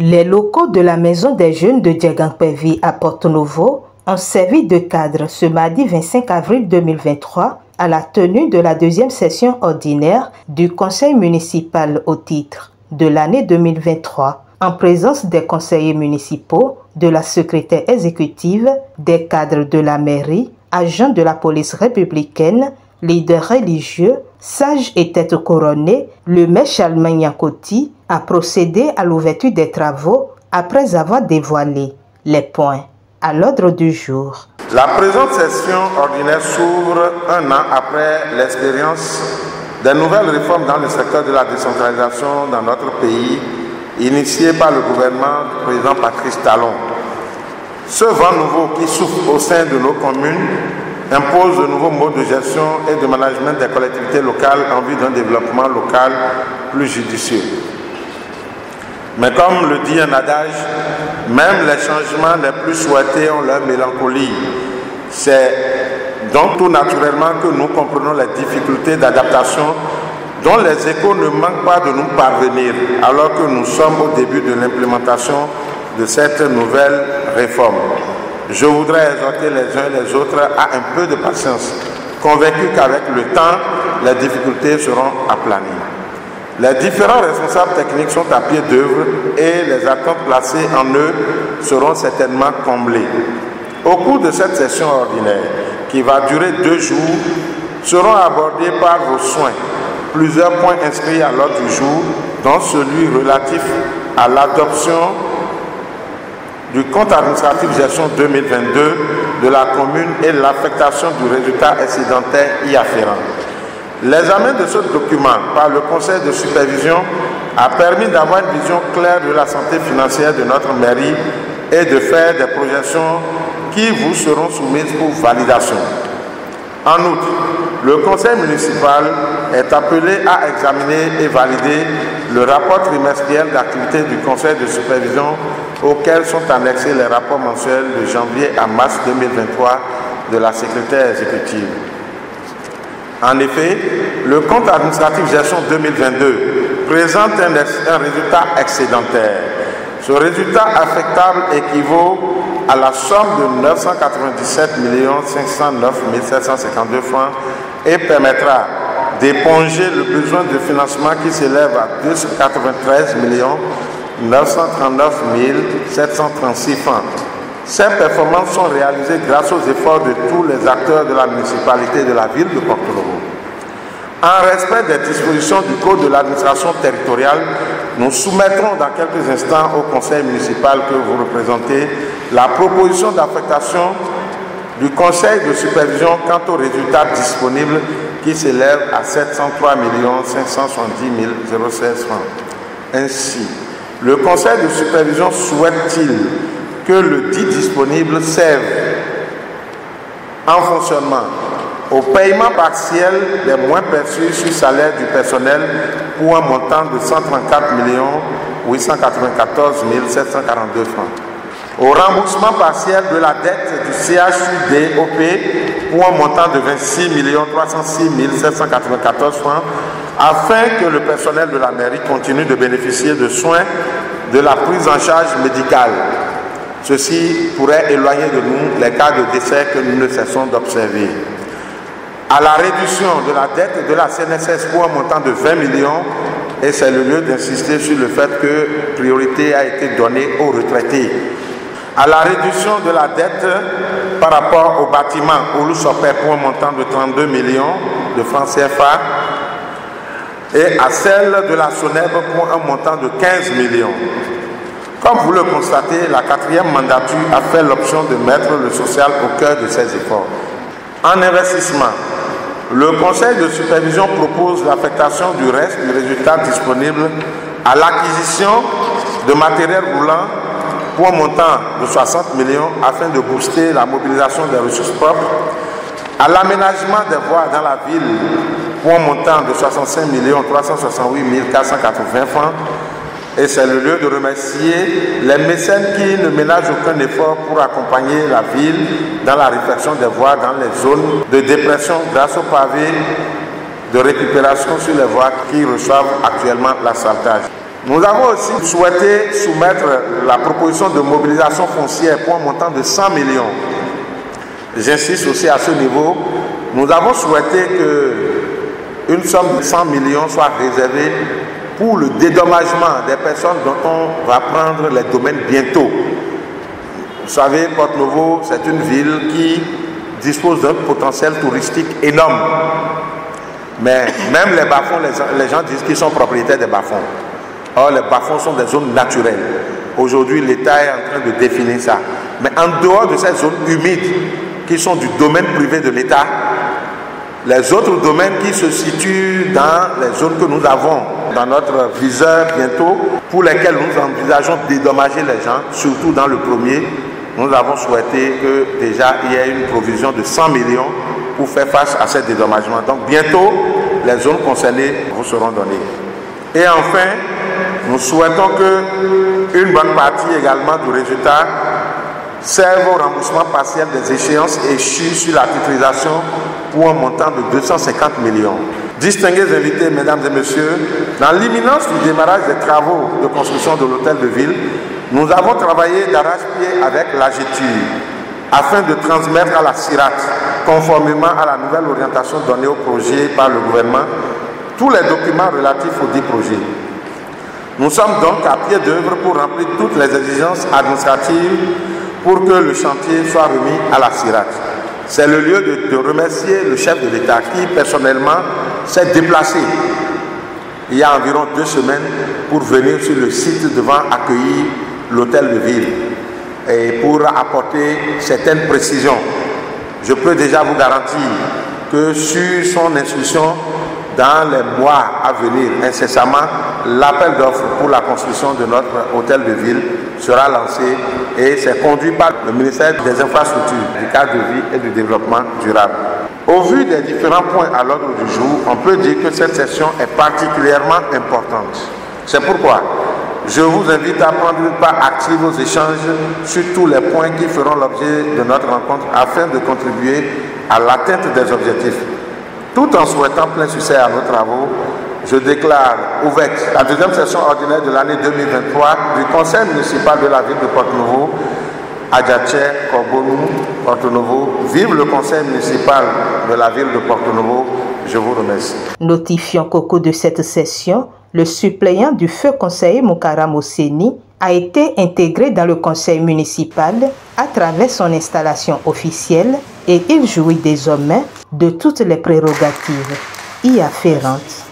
Les locaux de la Maison des Jeunes de Dieguengpevi à Porto-Novo ont servi de cadre ce mardi 25 avril 2023 à la tenue de la deuxième session ordinaire du Conseil municipal au titre de l'année 2023, en présence des conseillers municipaux, de la secrétaire exécutive, des cadres de la mairie, agents de la police républicaine, leaders religieux, sages et têtes couronnées. Le maire Charlemagne Yankoti a procédé à l'ouverture des travaux après avoir dévoilé les points à l'ordre du jour. La présente session ordinaire s'ouvre un an après l'expérience des nouvelles réformes dans le secteur de la décentralisation dans notre pays, initiées par le gouvernement du président Patrice Talon. Ce vent nouveau qui souffle au sein de nos communes impose de nouveaux modes de gestion et de management des collectivités locales en vue d'un développement local plus judicieux. Mais comme le dit un adage, même les changements les plus souhaités ont leur mélancolie. C'est donc tout naturellement que nous comprenons les difficultés d'adaptation dont les échos ne manquent pas de nous parvenir, alors que nous sommes au début de l'implémentation de cette nouvelle réforme. Je voudrais exhorter les uns et les autres à un peu de patience, convaincus qu'avec le temps, les difficultés seront aplanies. Les différents responsables techniques sont à pied d'œuvre et les attentes placées en eux seront certainement comblées. Au cours de cette session ordinaire, qui va durer 2 jours, seront abordés par vos soins plusieurs points inscrits à l'ordre du jour, dont celui relatif à l'adoption du compte administratif gestion 2022 de la commune et l'affectation du résultat excédentaire y afférent. L'examen de ce document par le conseil de supervision a permis d'avoir une vision claire de la santé financière de notre mairie et de faire des projections qui vous seront soumises pour validation. En outre, le conseil municipal est appelé à examiner et valider le rapport trimestriel d'activité du conseil de supervision auquel sont annexés les rapports mensuels de janvier à mars 2023 de la secrétaire exécutive. En effet, le compte administratif gestion 2022 présente un résultat excédentaire. Ce résultat affectable équivaut à la somme de 997 509 752 francs et permettra d'éponger le besoin de financement qui s'élève à 293 939 736 francs. Ces performances sont réalisées grâce aux efforts de tous les acteurs de la municipalité de la ville de Porto-Novo. En respect des dispositions du Code de l'administration territoriale, nous soumettrons dans quelques instants au conseil municipal que vous représentez la proposition d'affectation du conseil de supervision quant aux résultats disponibles qui s'élèvent à 703 570 016 francs. Ainsi, le conseil de supervision souhaite-t-il que le dit disponible serve en fonctionnement au paiement partiel des moins perçus sur salaire du personnel pour un montant de 134 894 742 francs. Au remboursement partiel de la dette du CHUDOP pour un montant de 26 306 794 francs afin que le personnel de la mairie continue de bénéficier de soins de la prise en charge médicale. Ceci pourrait éloigner de nous les cas de décès que nous ne cessons d'observer. À la réduction de la dette de la CNSS pour un montant de 20 millions, et c'est le lieu d'insister sur le fait que priorité a été donnée aux retraités. À la réduction de la dette par rapport au bâtiment Olu-Sopé pour un montant de 32 millions de francs CFA et à celle de la SONEB pour un montant de 15 millions. Comme vous le constatez, la 4e mandature a fait l'option de mettre le social au cœur de ses efforts. En investissement, le conseil de supervision propose l'affectation du reste du résultat disponible à l'acquisition de matériel roulant pour un montant de 60 millions afin de booster la mobilisation des ressources propres, à l'aménagement des voies dans la ville pour un montant de 65 368 480 francs. Et c'est le lieu de remercier les mécènes qui ne ménagent aucun effort pour accompagner la ville dans la réfection des voies dans les zones de dépression grâce aux pavés de récupération sur les voies qui reçoivent actuellement l'asphaltage. Nous avons aussi souhaité soumettre la proposition de mobilisation foncière pour un montant de 100 millions. J'insiste aussi à ce niveau, nous avons souhaité qu'une somme de 100 millions soit réservée pour le dédommagement des personnes dont on va prendre les domaines bientôt. Vous savez, Porto-Novo, c'est une ville qui dispose d'un potentiel touristique énorme. Mais même les bas-fonds, les gens disent qu'ils sont propriétaires des bas-fonds. Or, les bas-fonds sont des zones naturelles. Aujourd'hui, l'État est en train de définir ça. Mais en dehors de ces zones humides, qui sont du domaine privé de l'État, les autres domaines qui se situent dans les zones que nous avons dans notre viseur bientôt, pour lesquels nous envisageons de dédommager les gens, surtout dans le premier, nous avons souhaité que déjà il y ait une provision de 100 millions pour faire face à ces dédommagements. Donc bientôt, les zones concernées vous seront données. Et enfin, nous souhaitons qu'une bonne partie également du résultat serve au remboursement partiel des échéances échues sur la titrisation pour un montant de 250 millions. Distingués invités, mesdames et messieurs, dans l'imminence du démarrage des travaux de construction de l'hôtel de ville, nous avons travaillé d'arrache-pied avec l'AGETUR afin de transmettre à la CIRAT, conformément à la nouvelle orientation donnée au projet par le gouvernement, tous les documents relatifs aux 10 projets. Nous sommes donc à pied d'œuvre pour remplir toutes les exigences administratives pour que le chantier soit remis à la CIRAT. C'est le lieu de remercier le chef de l'État qui, personnellement, s'est déplacé il y a environ 2 semaines pour venir sur le site devant accueillir l'hôtel de ville et pour apporter certaines précisions. Je peux déjà vous garantir que sur son instruction, dans les mois à venir, incessamment, l'appel d'offres pour la construction de notre hôtel de ville sera lancé et c'est conduit par le ministère des Infrastructures, du cadre de vie et du développement durable. Au vu des différents points à l'ordre du jour, on peut dire que cette session est particulièrement importante. C'est pourquoi je vous invite à prendre une part active aux échanges sur tous les points qui feront l'objet de notre rencontre afin de contribuer à l'atteinte des objectifs. Tout en souhaitant plein succès à nos travaux, je déclare ouverte la deuxième session ordinaire de l'année 2023 du Conseil municipal de la ville de Porto-Novo, Adjatché, Corbonu, Porto-Novo. Vive le Conseil municipal de la ville de Porto-Novo. Je vous remercie. Notifiant qu'au cours de cette session, le suppléant du feu conseiller Moukara Mousseni a été intégré dans le conseil municipal à travers son installation officielle et il jouit désormais de toutes les prérogatives y afférentes.